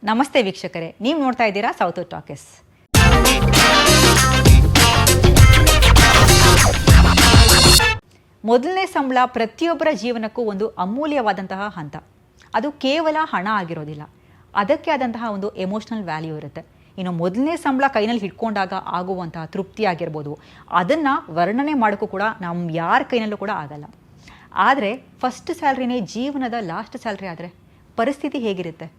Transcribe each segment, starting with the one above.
ನಮಸ್ತೆ ವೀಕ್ಷಕರೇ, ನೀವು ನೋಡ್ತಾ ಇದ್ದೀರಾ ಸೌತ್ ಟಾಕೀಸ್. ಮೊದಲನೇ ಸಂಬಳ ಪ್ರತಿಯೊಬ್ಬರ ಜೀವನಕ್ಕೂ ಒಂದು ಅಮೂಲ್ಯವಾದಂತಹ ಹಂತ. ಅದು ಕೇವಲ ಹಣ ಆಗಿರೋದಿಲ್ಲ, ಅದಕ್ಕೆ ಆದಂತಹ ಒಂದು ಎಮೋಷ್ನಲ್ ವ್ಯಾಲ್ಯೂ ಇರುತ್ತೆ. ಇನ್ನು ಮೊದಲನೇ ಸಂಬಳ ಕೈನಲ್ಲಿ ಹಿಡ್ಕೊಂಡಾಗ ಆಗುವಂತಹ ತೃಪ್ತಿ ಆಗಿರ್ಬೋದು, ಅದನ್ನು ವರ್ಣನೆ ಮಾಡೋಕ್ಕೂ ಕೂಡ ನಮ್ಮ ಯಾರ ಕೈನಲ್ಲೂ ಕೂಡ ಆಗಲ್ಲ. ಆದರೆ ಫಸ್ಟ್ ಸ್ಯಾಲ್ರಿನೇ ಜೀವನದ ಲಾಸ್ಟ್ ಸ್ಯಾಲ್ರಿ ಆದರೆ ಪರಿಸ್ಥಿತಿ ಹೇಗಿರುತ್ತೆ?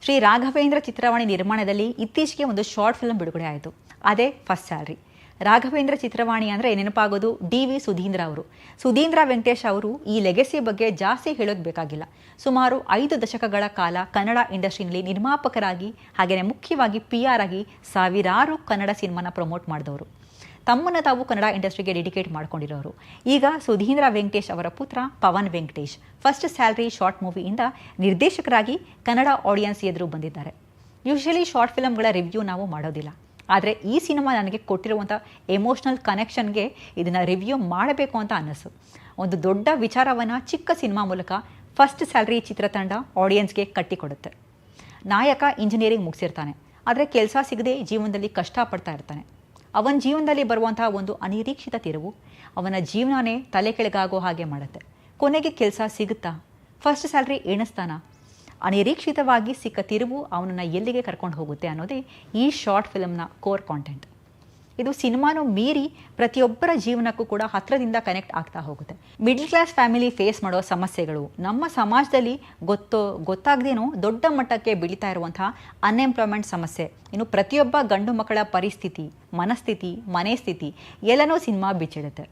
ಶ್ರೀ ರಾಘವೇಂದ್ರ ಚಿತ್ರವಾಣಿ ನಿರ್ಮಾಣದಲ್ಲಿ ಇತ್ತೀಚೆಗೆ ಒಂದು ಶಾರ್ಟ್ ಫಿಲ್ಮ್ ಬಿಡುಗಡೆ ಆಯಿತು. ಅದೇ ಫಸ್ಟ್ ಸ್ಯಾಲ್ರಿ. ರಾಘವೇಂದ್ರ ಚಿತ್ರವಾಣಿ ಅಂದರೆ ನೆನಪಾಗೋದು ಡಿ.ವಿ. ಸುಧೀಂದ್ರ ಅವರು. ಸುಧೀಂದ್ರ ವೆಂಕಟೇಶ್ ಅವರು ಈ ಲೆಗೆಸಿ ಬಗ್ಗೆ ಜಾಸ್ತಿ ಹೇಳೋದು ಬೇಕಾಗಿಲ್ಲ. ಸುಮಾರು 5 ದಶಕಗಳ ಕಾಲ ಕನ್ನಡ ಇಂಡಸ್ಟ್ರಿನಲ್ಲಿ ನಿರ್ಮಾಪಕರಾಗಿ ಹಾಗೆಯೇ ಮುಖ್ಯವಾಗಿ PR ಆಗಿ ಸಾವಿರಾರು ಕನ್ನಡ ಸಿನಿಮಾನ ಪ್ರಮೋಟ್ ಮಾಡಿದವರು. ತಮ್ಮನ್ನು ತಾವು ಕನ್ನಡ ಇಂಡಸ್ಟ್ರಿಗೆ ಡೆಡಿಕೇಟ್ ಮಾಡ್ಕೊಂಡಿರೋರು. ಈಗ ಸುಧೀಂದ್ರ ವೆಂಕಟೇಶ್ ಅವರ ಪುತ್ರ Pavan Venkatesh first salary short ಮೂವಿಯಿಂದ ನಿರ್ದೇಶಕರಾಗಿ ಕನ್ನಡ ಆಡಿಯನ್ಸ್ ಎದುರು ಬಂದಿದ್ದಾರೆ. ಯೂಶಲಿ ಶಾರ್ಟ್ ಫಿಲಮ್ಗಳ ರಿವ್ಯೂ ನಾವು ಮಾಡೋದಿಲ್ಲ, ಆದರೆ ಈ ಸಿನಿಮಾ ನನಗೆ ಕೊಟ್ಟಿರುವಂಥ ಎಮೋಷ್ನಲ್ ಕನೆಕ್ಷನ್ಗೆ ಇದನ್ನು ರಿವ್ಯೂ ಮಾಡಬೇಕು ಅಂತ ಅನ್ನಿಸ್ತು. ಒಂದು ದೊಡ್ಡ ವಿಚಾರವನ್ನು ಚಿಕ್ಕ ಸಿನಿಮಾ ಮೂಲಕ ಫಸ್ಟ್ ಸ್ಯಾಲ್ರಿ ಚಿತ್ರತಂಡ ಆಡಿಯನ್ಸ್ಗೆ ಕಟ್ಟಿಕೊಡುತ್ತೆ. ನಾಯಕ ಇಂಜಿನಿಯರಿಂಗ್ ಮುಗಿಸಿರ್ತಾನೆ, ಆದರೆ ಕೆಲಸ ಸಿಗದೆ ಜೀವನದಲ್ಲಿ ಕಷ್ಟಪಡ್ತಾ ಇರ್ತಾನೆ. ಅವನ ಜೀವನದಲ್ಲಿ ಬರುವಂತಹ ಒಂದು ಅನಿರೀಕ್ಷಿತ ತಿರುವು ಅವನ ಜೀವನನೇ ತಲೆ ಕೆಳಗಾಗೋ ಹಾಗೆ ಮಾಡುತ್ತೆ. ಕೊನೆಗೆ ಕೆಲಸ ಸಿಗುತ್ತಾ? ಫಸ್ಟ್ ಸ್ಯಾಲ್ರಿ ಎಣಿಸ್ತಾನ? ಅನಿರೀಕ್ಷಿತವಾಗಿ ಸಿಕ್ಕ ತಿರುವು ಅವನನ್ನು ಎಲ್ಲಿಗೆ ಕರ್ಕೊಂಡು ಹೋಗುತ್ತೆ ಅನ್ನೋದೇ ಈ ಶಾರ್ಟ್ ಫಿಲ್ಮ್ನ ಕೋರ್ ಕಾಂಟೆಂಟ್. ಇದು ಸಿನಿಮಾನು ಮೀರಿ ಪ್ರತಿಯೊಬ್ಬರ ಜೀವನಕ್ಕೂ ಕೂಡ ಹತ್ತಿರದಿಂದ ಕನೆಕ್ಟ್ ಆಗ್ತಾ ಹೋಗುತ್ತೆ. ಮಿಡ್ಲ್ ಕ್ಲಾಸ್ ಫ್ಯಾಮಿಲಿ ಫೇಸ್ ಮಾಡೋ ಸಮಸ್ಯೆಗಳು, ನಮ್ಮ ಸಮಾಜದಲ್ಲಿ ಗೊತ್ತಾಗದೇನೋ ದೊಡ್ಡ ಮಟ್ಟಕ್ಕೆ ಬೆಳೀತಾ ಇರುವಂತಹ ಅನ್ಎಂಪ್ಲಾಯ್ಮೆಂಟ್ ಸಮಸ್ಯೆ, ಇನ್ನು ಪ್ರತಿಯೊಬ್ಬ ಗಂಡು ಮಕ್ಕಳ ಪರಿಸ್ಥಿತಿ, ಮನಸ್ಥಿತಿ, ಮನೆ ಸ್ಥಿತಿ ಎಲ್ಲನೂ ಸಿನಿಮಾ ಬಿಚ್ಚಿಡುತ್ತೆ.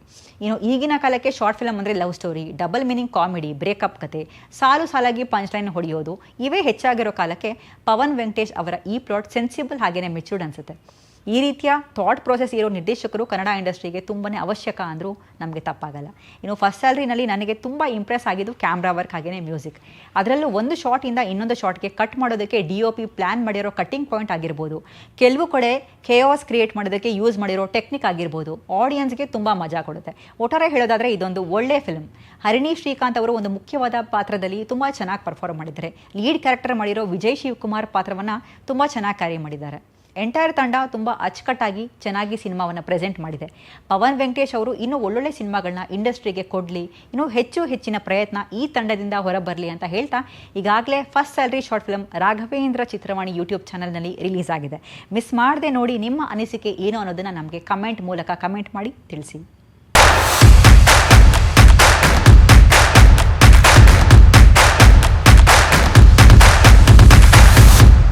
ಇನ್ನು ಈಗಿನ ಕಾಲಕ್ಕೆ ಶಾರ್ಟ್ ಫಿಲಮ್ ಅಂದರೆ love story, double meaning comedy, breakup ಕತೆ, ಸಾಲಾಗಿ ಪಂಚ್ಲೈನ್ ಹೊಡೆಯೋದು ಇವೇ ಹೆಚ್ಚಾಗಿರೋ ಕಾಲಕ್ಕೆ ಪವನ್ ವೆಂಕಟೇಶ್ ಅವರ ಈ ಪ್ಲಾಟ್ ಸೆನ್ಸಿಬಲ್ ಹಾಗೆಯೇ ಮೆಚ್ಯೂರ್ಡ್ ಅನಿಸುತ್ತೆ. ಈ ರೀತಿಯ ಥಾಟ್ ಪ್ರೋಸೆಸ್ ಇರೋ ನಿರ್ದೇಶಕರು ಕನ್ನಡ ಇಂಡಸ್ಟ್ರಿಗೆ ತುಂಬಾ ಅವಶ್ಯಕ ಅಂದರೂ ನಮಗೆ ತಪ್ಪಾಗಲ್ಲ. ಇನ್ನು ಫಸ್ಟ್ ಸ್ಯಾಲ್ರಿನಲ್ಲಿ ನನಗೆ ತುಂಬ ಇಂಪ್ರೆಸ್ ಆಗಿದ್ದು ಕ್ಯಾಮ್ರಾ ವರ್ಕ್ ಹಾಗೆಯೇ ಮ್ಯೂಸಿಕ್. ಅದರಲ್ಲೂ ಒಂದು ಶಾರ್ಟಿಂದ ಇನ್ನೊಂದು ಶಾರ್ಟ್ಗೆ ಕಟ್ ಮಾಡೋದಕ್ಕೆ DOP ಪ್ಲ್ಯಾನ್ ಮಾಡಿರೋ ಕಟ್ಟಿಂಗ್ ಪಾಯಿಂಟ್ ಆಗಿರ್ಬೋದು, ಕೆಲವು ಕಡೆ ಖೇಯಾಸ್ ಕ್ರಿಯೇಟ್ ಮಾಡೋದಕ್ಕೆ ಯೂಸ್ ಮಾಡಿರೋ ಟೆಕ್ನಿಕ್ ಆಗಿರ್ಬೋದು, ಆಡಿಯನ್ಸ್ಗೆ ತುಂಬ ಮಜಾ ಕೊಡುತ್ತೆ. ಒಟ್ಟಾರೆ ಹೇಳೋದಾದರೆ ಇದೊಂದು ಒಳ್ಳೆ ಫಿಲ್ಮ್. ಹರಿಣಿ ಶ್ರೀಕಾಂತ್ ಅವರು ಒಂದು ಮುಖ್ಯವಾದ ಪಾತ್ರದಲ್ಲಿ ತುಂಬ ಚೆನ್ನಾಗಿ ಪರ್ಫಾರ್ಮ್ ಮಾಡಿದ್ದಾರೆ. ಲೀಡ್ ಕ್ಯಾರೆಕ್ಟರ್ ಮಾಡಿರೋ ವಿಜಯ್ ಶಿವಕುಮಾರ್ ಪಾತ್ರವನ್ನು ತುಂಬ ಚೆನ್ನಾಗಿ ಕ್ಯಾರಿ ಮಾಡಿದ್ದಾರೆ. ಎಂಟೈರ್ ತಂಡ ತುಂಬ ಅಚ್ಚುಕಟ್ಟಾಗಿ ಚೆನ್ನಾಗಿ ಸಿನಿಮಾವನ್ನು ಪ್ರೆಸೆಂಟ್ ಮಾಡಿದೆ. ಪವನ್ ವೆಂಕಟೇಶ್ ಅವರು ಇನ್ನೂ ಒಳ್ಳೊಳ್ಳೆ ಸಿನಿಮಾಗಳನ್ನ ಇಂಡಸ್ಟ್ರಿಗೆ ಕೊಡಲಿ, ಇನ್ನೂ ಹೆಚ್ಚಿನ ಪ್ರಯತ್ನ ಈ ತಂಡದಿಂದ ಹೊರಬರಲಿ ಅಂತ ಹೇಳ್ತಾ, ಈಗಾಗಲೇ first salary short film Raghavendra Chitravani YouTube ಚಾನಲ್ನಲ್ಲಿ ರಿಲೀಸ್ ಆಗಿದೆ. ಮಿಸ್ ಮಾಡದೆ ನೋಡಿ. ನಿಮ್ಮ ಅನಿಸಿಕೆ ಏನು ಅನ್ನೋದನ್ನು ನಮಗೆ ಕಮೆಂಟ್ ಮೂಲಕ ಕಮೆಂಟ್ ಮಾಡಿ ತಿಳಿಸಿ.